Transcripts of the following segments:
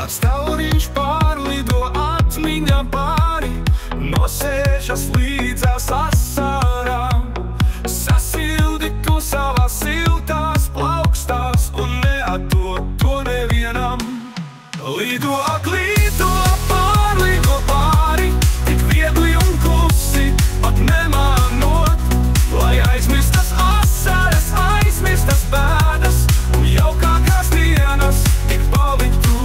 Kāds tauriņš pārlido atmiņā pāri, no sēžas līdzās asarām. Sasildi to savās siltās plaukstās un neatdod to nevienam. Lido, ak, lido, pārlido pāri, tik viegli un klusi, pat nemānot, lai aizmirstas asaras, aizmirstas bēdas un jaukākās dienas tik paliktu.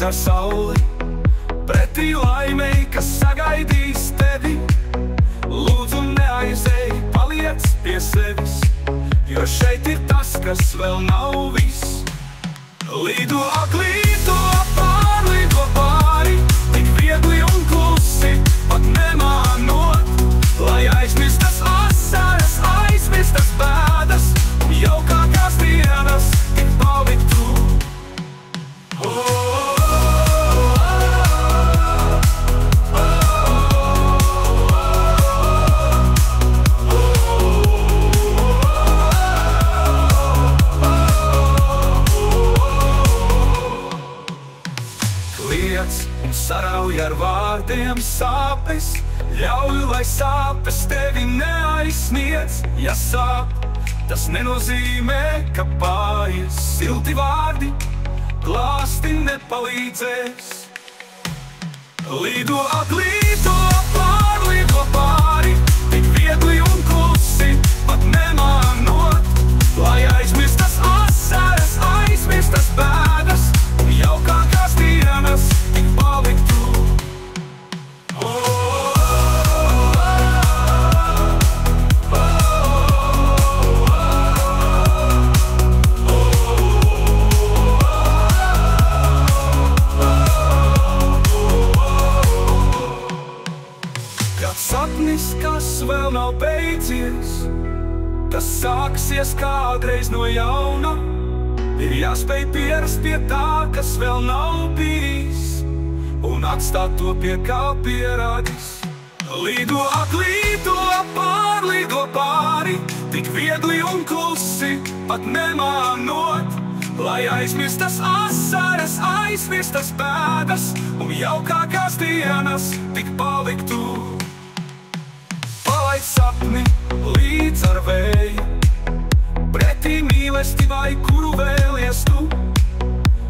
Ar sauli, pretī laimei, kas sagaidīs tevi. Lūdzu, neaizej, paliec pie sevis, jo šeit ir tas, kas vēl nav viss. Lido, ak, lido, pārlido pāri, tik viegli un klusi, pat nemānot, lai aizmirstas asaras, aizmirstas bēdas un jaukākās dienas tik paliktu. Un sarauj ar vārdiem sāpes, ļauj, lai sāpes tevi neaizsniedz. Ja sāp, tas nenozīmē, ka paies. Silti vārdi glāsti nepalīdzēs. Lido, ak, lido, pārlido pāri, tik viegli un klusi, pat nemānot, lai aizmirstas asaras, aizmirstas bēdas un jaukākās dienas tik paliktu. Kāds sapnis, kas vēl nav beidzies, tas sāksies kādreiz no jauna. Ir jāspēj pierast pie tā, kas vēl nav bijis, un atstāt to pie kā pierādis. Lido, ak, lido, pārlido pāri, tik viegli un klusi, pat nemānot, lai aizmirstas asaras, aizmirstas bēdas un jaukākās dienas tik paliktu. Palaid sapni līdz ar vēju, pretī mīlestībai, kuru vēlies tu.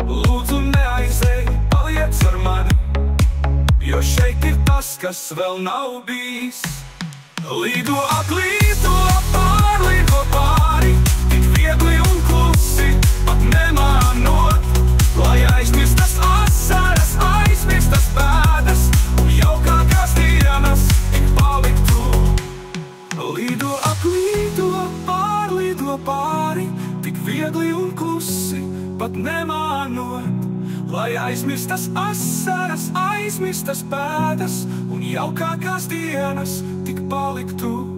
Lūdzu, neaizej, paliec ar mani, jo šeit ir tas, kas vēl nav bijis. Lido, ak, lido, pārlido pāri, tik viegli un klusi, pat nemānot, lai aizmirstas asaras, aizmirstas bēdas un jaukākās dienas tik paliktu. Lido, ak, lido, pārlido pāri, tik viegli un klusi, pat nemānot, lai aizmirstas asaras, aizmirstas bēdas un jaukākās dienas tik paliktu.